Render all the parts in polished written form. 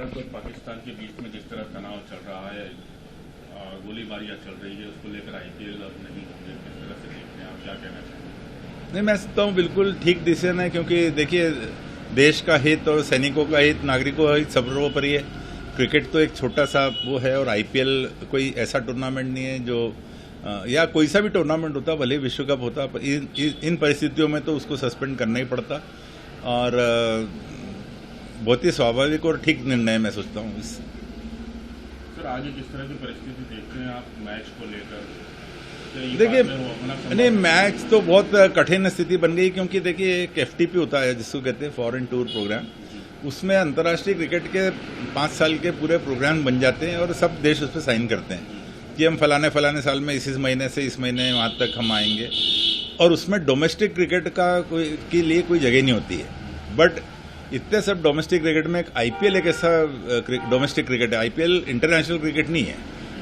भारत और पाकिस्तान के बीच में जिस तरह तनाव चल रहा है, गोलीबारियां चल रही है, उसको लेकर आईपीएल अब नहीं होंगे, किस तरह से देखते हैं आप, क्या कहना चाहेंगे? नहीं, मैं समझता हूँ बिल्कुल ठीक डिसीजन है, क्योंकि देखिए देश का हित और सैनिकों का हित, नागरिकों का हित सर्वोपरि है। क्रिकेट तो एक छोटा सा वो है और आईपीएल कोई ऐसा टूर्नामेंट नहीं है जो या कोई सा भी टूर्नामेंट होता, भले विश्व कप होता, इन परिस्थितियों में तो उसको सस्पेंड करना ही पड़ता और बहुत ही स्वाभाविक और ठीक निर्णय मैं सोचता हूँ। सर, आगे किस तरह की परिस्थिति देखते हैं आप मैच को लेकर? देखिए, नहीं, मैच तो बहुत कठिन स्थिति बन गई, क्योंकि देखिए एक एफटीपी होता है जिसको कहते हैं फॉरेन टूर प्रोग्राम, उसमें अंतर्राष्ट्रीय क्रिकेट के 5 साल के पूरे प्रोग्राम बन जाते हैं और सब देश उस पर साइन करते हैं कि हम फलाने साल में इस महीने से इस महीने वहाँ तक हम आएंगे, और उसमें डोमेस्टिक क्रिकेट के लिए कोई जगह नहीं होती है। बट इतने सब डोमेस्टिक क्रिकेट में एक आईपीएल एक ऐसा डोमेस्टिक क्रिकेट है। आईपीएल इंटरनेशनल क्रिकेट नहीं है,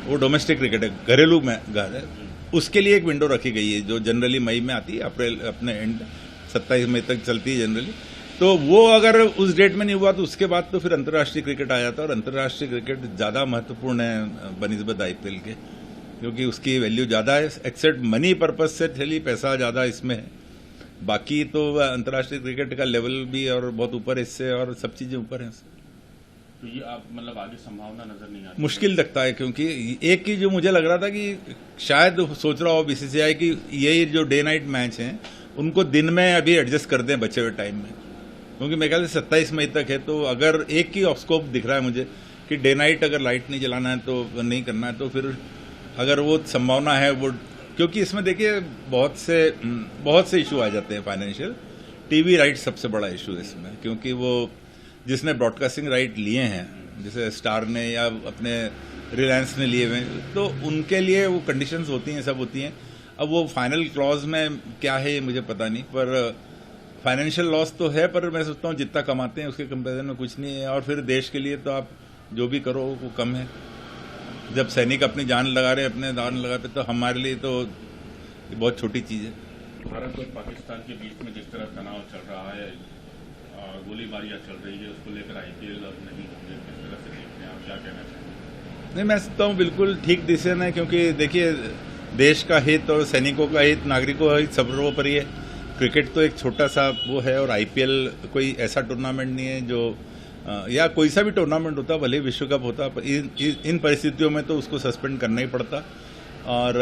वो डोमेस्टिक क्रिकेट है, घरेलू में है। उसके लिए एक विंडो रखी गई है जो जनरली मई में आती है, अप्रैल अपने एंड 27 मई तक चलती है जनरली। तो वो अगर उस डेट में नहीं हुआ तो उसके बाद तो फिर अंतर्राष्ट्रीय क्रिकेट आ जाता है, और अंतर्राष्ट्रीय क्रिकेट ज़्यादा महत्वपूर्ण है बनिस्बत आईपीएल के, क्योंकि उसकी वैल्यू ज़्यादा है। एक्सेप्ट मनी पर्पज से चलिए पैसा ज़्यादा इसमें है, बाकी तो अंतर्राष्ट्रीय क्रिकेट का लेवल भी और बहुत ऊपर है इससे, और सब चीज़ें ऊपर हैं। तो ये आप मतलब आगे संभावना नजर नहीं आती? मुश्किल लगता है, क्योंकि एक की जो मुझे लग रहा था कि शायद सोच रहा हो बीसीसीआई कि ये जो डे नाइट मैच हैं उनको दिन में अभी एडजस्ट कर दें बचे हुए टाइम में, क्योंकि मेरे ख्याल से 27 मई तक है। तो अगर एक की ऑफ-स्कोप दिख रहा है मुझे कि डे नाइट अगर लाइट नहीं जलाना है तो नहीं करना है, तो फिर अगर वो संभावना है वो, क्योंकि इसमें देखिए बहुत से इशू आ जाते हैं फाइनेंशियल। टीवी राइट सबसे बड़ा इशू है इसमें, क्योंकि वो जिसने ब्रॉडकास्टिंग राइट लिए हैं, जैसे स्टार ने या अपने रिलायंस ने लिए हुए, तो उनके लिए वो कंडीशंस होती हैं, सब होती हैं। अब वो फाइनल क्लॉज में क्या है ये मुझे पता नहीं, पर फाइनेंशियल लॉस तो है, पर मैं सोचता हूँ जितना कमाते हैं उसके कंपेरिजन में कुछ नहीं है। और फिर देश के लिए तो आप जो भी करो वो कम है। जब सैनिक अपनी जान लगा रहे, अपने दान लगाते, तो हमारे लिए तो ये बहुत छोटी चीज़ है। भारत और पाकिस्तान के बीच में जिस तरह तनाव चल रहा है, गोलीबारियां चल रही है, उसको लेकर आईपीएल अब नहीं होंगे, किस तरह से देखते हैं आप, क्या कहना चाहेंगे? नहीं, मैं समझता हूँ बिल्कुल ठीक डिसीजन है, क्योंकि देखिए देश का हित और सैनिकों का हित, नागरिकों का हित सर्वोपरि है। क्रिकेट तो एक छोटा सा वो है और आईपीएल कोई ऐसा टूर्नामेंट नहीं है जो या कोई सा भी टूर्नामेंट होता, भले विश्व कप होता, इन परिस्थितियों में तो उसको सस्पेंड करना ही पड़ता और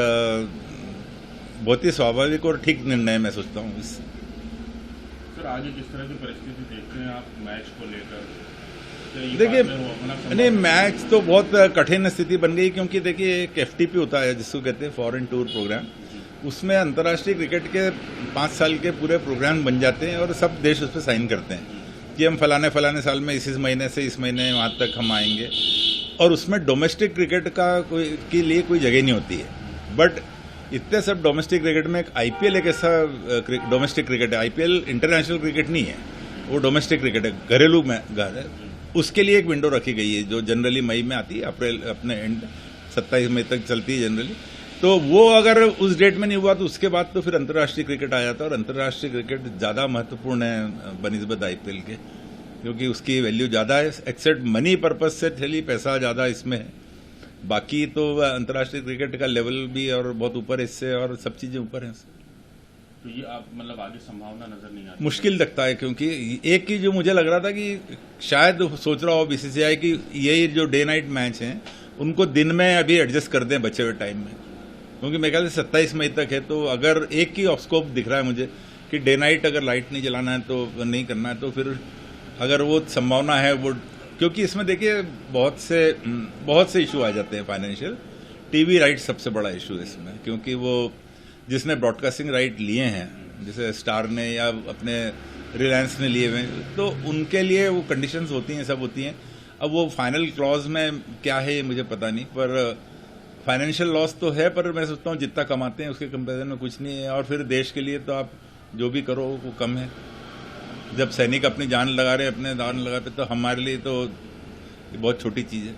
बहुत ही स्वाभाविक और ठीक निर्णय मैं सोचता हूँ। सर, आगे किस तरह की परिस्थिति देखते हैं आप मैच को लेकर? देखिए, नहीं, मैच तो बहुत कठिन स्थिति बन गई, क्योंकि देखिए एक एफटीपी होता है जिसको कहते हैं फॉरेन टूर प्रोग्राम, उसमें अंतर्राष्ट्रीय क्रिकेट के 5 साल के पूरे प्रोग्राम बन जाते हैं और सब देश उस पर साइन करते हैं कि हम फलाने साल में इस महीने से इस महीने वहाँ तक हम आएंगे, और उसमें डोमेस्टिक क्रिकेट के लिए कोई जगह नहीं होती है। बट इतने सब डोमेस्टिक क्रिकेट में एक आईपीएल एक ऐसा डोमेस्टिक क्रिकेट है। आईपीएल इंटरनेशनल क्रिकेट नहीं है, वो डोमेस्टिक क्रिकेट है, घरेलू में है। उसके लिए एक विंडो रखी गई है जो जनरली मई में आती है, अप्रैल अपने एंड 27 मई तक चलती है जनरली। तो वो अगर उस डेट में नहीं हुआ तो उसके बाद तो फिर अंतर्राष्ट्रीय क्रिकेट आ जाता है, और अंतर्राष्ट्रीय क्रिकेट ज़्यादा महत्वपूर्ण है बनिस्बत आईपीएल के, क्योंकि उसकी वैल्यू ज़्यादा है। एक्सेप्ट मनी पर्पज से चलिए पैसा ज़्यादा इसमें है, बाकी तो अंतर्राष्ट्रीय क्रिकेट का लेवल भी और बहुत ऊपर है इससे, और सब चीज़ें ऊपर हैं। तो ये आप मतलब आगे संभावना नजर नहीं आती? मुश्किल लगता है, क्योंकि एक की जो मुझे लग रहा था कि शायद सोच रहा हो बीसीसीआई कि ये जो डे नाइट मैच हैं उनको दिन में अभी एडजस्ट कर दें बचे हुए टाइम में, क्योंकि मेरे ख्याल से 27 मई तक है। तो अगर एक की ऑफ-स्कोप दिख रहा है मुझे कि डे नाइट अगर लाइट नहीं जलाना है तो नहीं करना है, तो फिर अगर वो संभावना है वो, क्योंकि इसमें देखिए बहुत से इशू आ जाते हैं फाइनेंशियल। टीवी राइट सबसे बड़ा इशू है इसमें, क्योंकि वो जिसने ब्रॉडकास्टिंग राइट लिए हैं, जैसे स्टार ने या अपने रिलायंस ने लिए हुए, तो उनके लिए वो कंडीशंस होती हैं, सब होती हैं। अब वो फाइनल क्लॉज में क्या है ये मुझे पता नहीं, पर फाइनेंशियल लॉस तो है, पर मैं सोचता हूँ जितना कमाते हैं उसके कंपेरिजन में कुछ नहीं है। और फिर देश के लिए तो आप जो भी करो वो कम है। जब सैनिक अपनी जान लगा रहे, अपने दान लगाते, तो हमारे लिए तो बहुत छोटी चीज़ है।